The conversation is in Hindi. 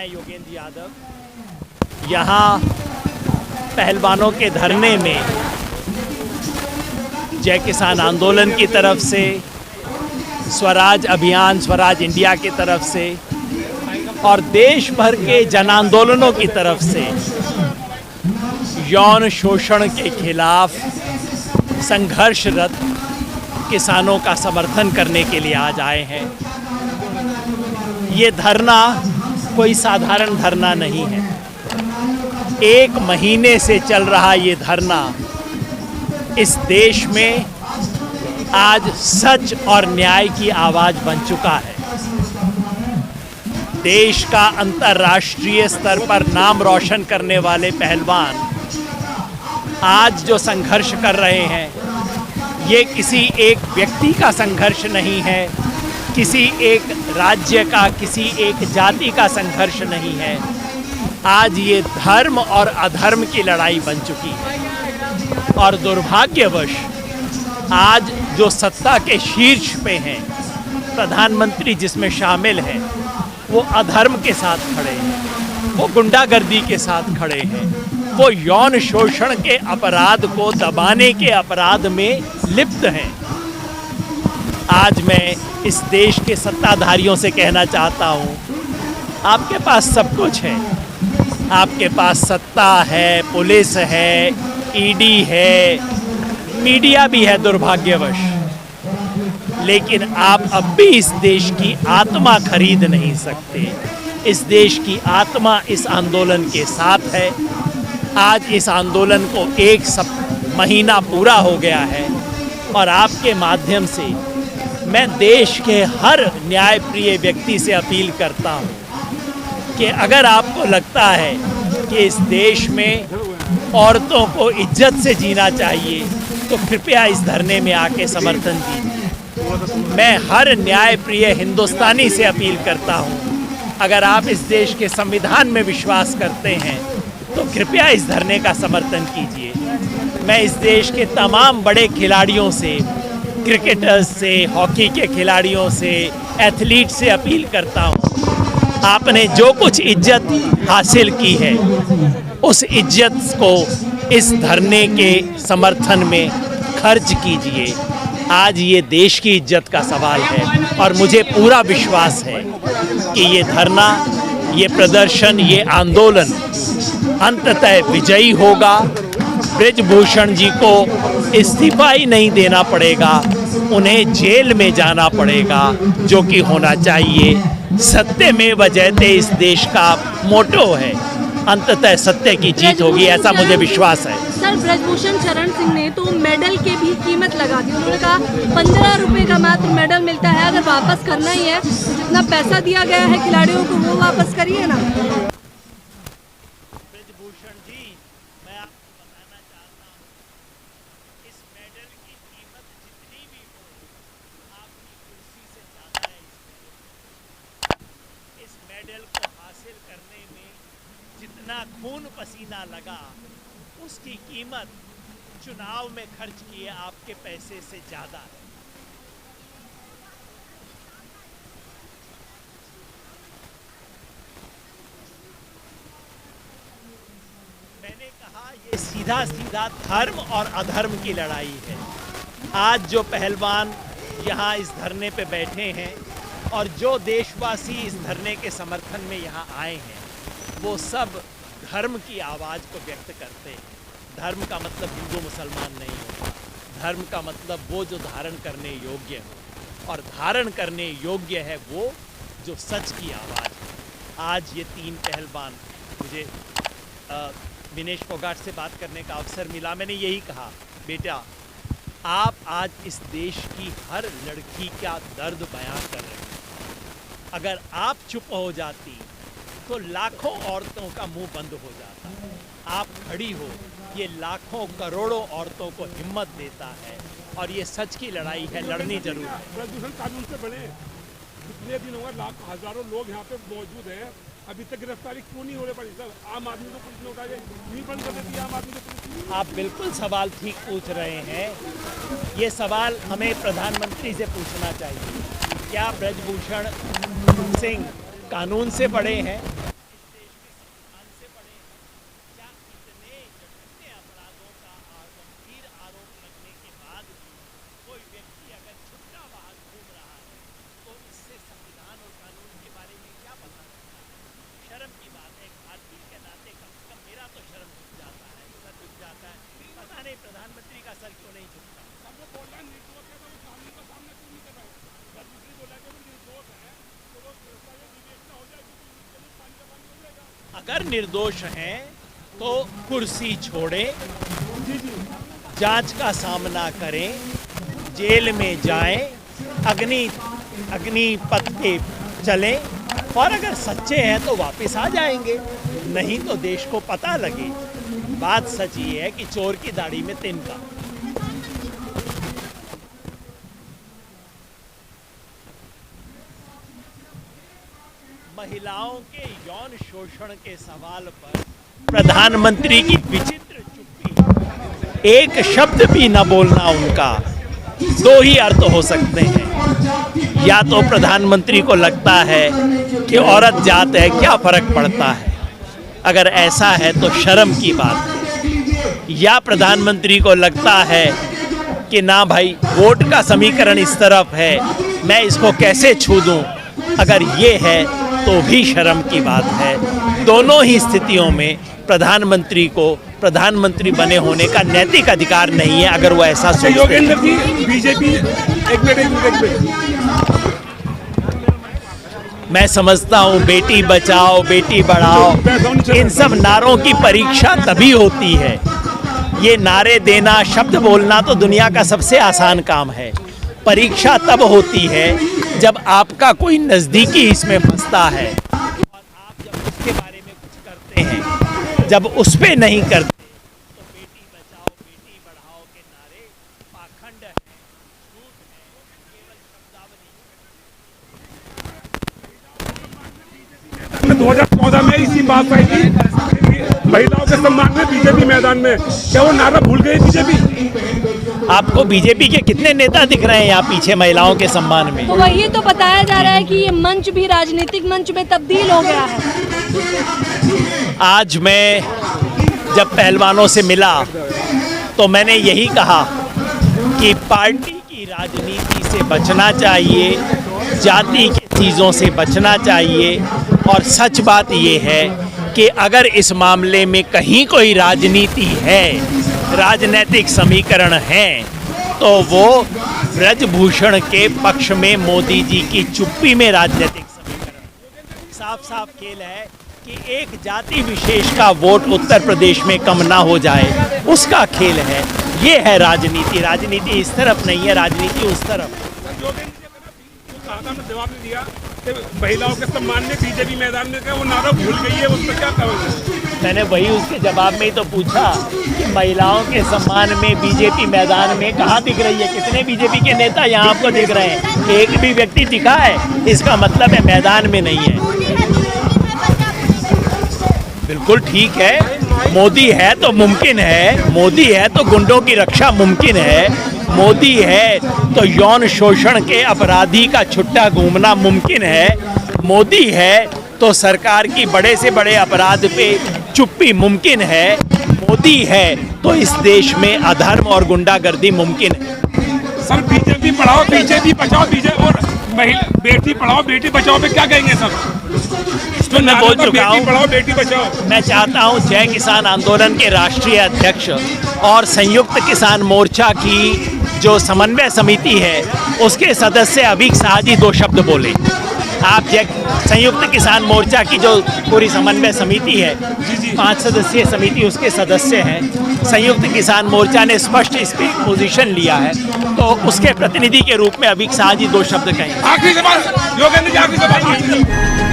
मैं योगेंद्र यादव यहाँ पहलवानों के धरने में जय किसान आंदोलन की तरफ से, स्वराज अभियान, स्वराज इंडिया की तरफ से और देश भर के जन आंदोलनों की तरफ से यौन शोषण के खिलाफ संघर्षरत किसानों का समर्थन करने के लिए आज आए हैं। ये धरना कोई साधारण धरना नहीं है। 1 महीने से चल रहा ये धरना इस देश में आज सच और न्याय की आवाज बन चुका है। देश का अंतर्राष्ट्रीय स्तर पर नाम रोशन करने वाले पहलवान आज जो संघर्ष कर रहे हैं, ये किसी एक व्यक्ति का संघर्ष नहीं है, किसी एक राज्य का, किसी एक जाति का संघर्ष नहीं है। आज ये धर्म और अधर्म की लड़ाई बन चुकी है और दुर्भाग्यवश आज जो सत्ता के शीर्ष पे हैं, प्रधानमंत्री जिसमें शामिल हैं, वो अधर्म के साथ खड़े हैं, वो गुंडागर्दी के साथ खड़े हैं, वो यौन शोषण के अपराध को दबाने के अपराध में लिप्त हैं। आज मैं इस देश के सत्ताधारियों से कहना चाहता हूँ, आपके पास सब कुछ है, आपके पास सत्ता है, पुलिस है, ईडी है, मीडिया भी है दुर्भाग्यवश, लेकिन आप अब भी इस देश की आत्मा खरीद नहीं सकते। इस देश की आत्मा इस आंदोलन के साथ है। आज इस आंदोलन को 1 महीना पूरा हो गया है और आपके माध्यम से मैं देश के हर न्यायप्रिय व्यक्ति से अपील करता हूँ कि अगर आपको लगता है कि इस देश में औरतों को इज्जत से जीना चाहिए तो कृपया इस धरने में आके समर्थन दीजिए। मैं हर न्यायप्रिय हिंदुस्तानी से अपील करता हूँ, अगर आप इस देश के संविधान में विश्वास करते हैं तो कृपया इस धरने का समर्थन कीजिए। मैं इस देश के तमाम बड़े खिलाड़ियों से, क्रिकेटर्स से, हॉकी के खिलाड़ियों से, एथलीट से अपील करता हूँ, आपने जो कुछ इज्जत हासिल की है उस इज्जत को इस धरने के समर्थन में खर्च कीजिए। आज ये देश की इज्जत का सवाल है और मुझे पूरा विश्वास है कि ये धरना, ये प्रदर्शन, ये आंदोलन अंततः विजयी होगा। ब्रजभूषण जी को इस्तीफा ही नहीं देना पड़ेगा, उन्हें जेल में जाना पड़ेगा, जो कि होना चाहिए। सत्यमेव जयते इस देश का मोटो है। अंततः सत्य की जीत होगी, ऐसा मुझे विश्वास है। सर, ब्रजभूषण शरण सिंह ने तो मेडल की भी कीमत लगा दी। उन्होंने कहा 15 रुपये का मात्र मेडल मिलता है, अगर वापस करना ही है तो जितना पैसा दिया गया है खिलाड़ियों को वो वापस करिए ना। ब्रजभूषण जी, मैं आपको बताना चाहता हूँ, इस मेडल की कीमत जितनी भी हो, आपकी कुर्सी से ज़्यादा है। इस मेडल को हासिल करने में जितना खून पसीना लगा, उसकी कीमत चुनाव में खर्च किए आपके पैसे से ज़्यादा है। मैंने कहा, ये सीधा सीधा धर्म और अधर्म की लड़ाई है। आज जो पहलवान यहाँ इस धरने पे बैठे हैं और जो देशवासी इस धरने के समर्थन में यहाँ आए हैं, वो सब धर्म की आवाज़ को व्यक्त करते हैं। धर्म का मतलब हिंदू मुसलमान नहीं होता, धर्म का मतलब वो जो धारण करने योग्य हो, और धारण करने योग्य है वो जो सच की आवाज़ है। आज ये 3 पहलवान, मुझे विनेश फोगाट से बात करने का अवसर मिला। मैंने यही कहा, बेटा आप आज इस देश की हर लड़की का दर्द बयां कर रहे हैं। अगर आप चुप हो जाती तो लाखों औरतों का मुंह बंद हो जाता। आप खड़ी हो, ये लाखों करोड़ों औरतों को हिम्मत देता है और ये सच की लड़ाई है, लड़नी जरूर है। ब्रजभूषण कानून से बने कितने दिन हुए, लाख हजारों लोग यहाँ पे मौजूद हैं, अभी तक गिरफ्तारी क्यों नहीं होने पाई? सर, आम आदमी को पुलिस ने उठा के नहीं बंद कर देती आम आदमी को। आप बिल्कुल सवाल ठीक पूछ रहे हैं। ये सवाल हमें प्रधानमंत्री से पूछना चाहिए। क्या ब्रजभूषण सिंह कानून से पढ़े हैं? अगर निर्दोष हैं तो कुर्सी छोड़ें, जांच का सामना करें, जेल में जाएं, अग्निपथ पे चलें, और अगर सच्चे हैं तो वापस आ जाएंगे, नहीं तो देश को पता लगे। बात सच ये है कि चोर की दाढ़ी में तिनका। महिलाओं के यौन शोषण के सवाल पर प्रधानमंत्री की विचित्र चुप्पी, एक शब्द भी न बोलना उनका। दो ही अर्थ हो सकते हैं, या तो प्रधानमंत्री को लगता है कि औरत जात है, क्या फर्क पड़ता है, अगर ऐसा है तो शर्म की बात है, या प्रधानमंत्री को लगता है कि ना भाई वोट का समीकरण इस तरफ है, मैं इसको कैसे छू दूं, अगर ये है तो भी शर्म की बात है। दोनों ही स्थितियों में प्रधानमंत्री को प्रधानमंत्री बने होने का नैतिक अधिकार नहीं है, अगर वो ऐसा सोचते हैं। योगेंद्र जी, बीजेपी एक मिनट मैं समझता हूँ बेटी बचाओ बेटी बढ़ाओ, इन सब नारों की परीक्षा तभी होती है। ये नारे देना, शब्द बोलना तो दुनिया का सबसे आसान काम है। परीक्षा तब होती है जब आपका कोई नज़दीकी इसमें फंसता है और आप जब उसके बारे में कुछ करते हैं, जब उस पे नहीं करते तो बेटी बचाओ बेटी बढ़ाओ के नारे पाखंड है, झूठ है, केवल शब्दावली। 2014 में इसी बात आई थी, महिलाओं के सम्मान में बीजेपी मैदान में, क्या वो नारा भूल गए बीजेपी? आपको बीजेपी के कितने नेता दिख रहे हैं यहाँ पीछे महिलाओं के सम्मान में? तो वही तो बताया जा रहा है कि ये मंच भी राजनीतिक मंच में तब्दील हो गया है। आज मैं जब पहलवानों से मिला तो मैंने यही कहा कि पार्टी की राजनीति से बचना चाहिए, जाति की चीज़ों से बचना चाहिए, और सच बात ये है कि अगर इस मामले में कहीं कोई राजनीति है, राजनीतिक समीकरण है, तो वो ब्रजभूषण के पक्ष में मोदी जी की चुप्पी में राजनीतिक समीकरण। साफ साफ खेल है कि एक जाति विशेष का वोट उत्तर प्रदेश में कम ना हो जाए, उसका खेल है। ये है राजनीति। राजनीति इस तरफ नहीं है, राजनीति उस तरफ। जवाब नहीं दिया कि महिलाओं के सम्मान में बीजेपी मैदान में, क्या वो नारा भूल गई है, उस पर क्या कहोगे? मैंने वही उसके जवाब में ही तो पूछा कि महिलाओं के सम्मान में बीजेपी मैदान में कहाँ दिख रही है? कितने बीजेपी के नेता यहाँ आपको दिख रहे हैं? एक भी व्यक्ति दिखा है? इसका मतलब है मैदान में नहीं है। बिल्कुल ठीक है, मोदी है तो मुमकिन है, मोदी है तो गुंडों की रक्षा मुमकिन है, मोदी है तो यौन शोषण के अपराधी का छुट्टा घूमना मुमकिन है, मोदी है तो सरकार की बड़े से बड़े अपराध पे चुप्पी मुमकिन है, मोदी है तो इस देश में अधर्म और गुंडागर्दी मुमकिन है। सर बीजेपी पढ़ाओ बीजेपी बचाओ, बीजेपी और बेटी पढ़ाओ बेटी बचाओ पे क्या कहेंगे सर? तो मैं बोल चुका हूँ, पढ़ाओ बेटी बचाओ। मैं चाहता हूँ जय किसान आंदोलन के राष्ट्रीय अध्यक्ष और संयुक्त किसान मोर्चा की जो समन्वय समिति है उसके सदस्य अभीक शाह जी 2 शब्द बोले। आप संयुक्त किसान मोर्चा की जो पूरी समन्वय समिति है, 5 सदस्यीय समिति, उसके सदस्य हैं। संयुक्त किसान मोर्चा ने स्पष्ट इस पे पोजीशन लिया है, तो उसके प्रतिनिधि के रूप में अभीक शाह जी 2 शब्द कहें। आखिरी सवाल योगेंद्र जी, आखिरी सवाल।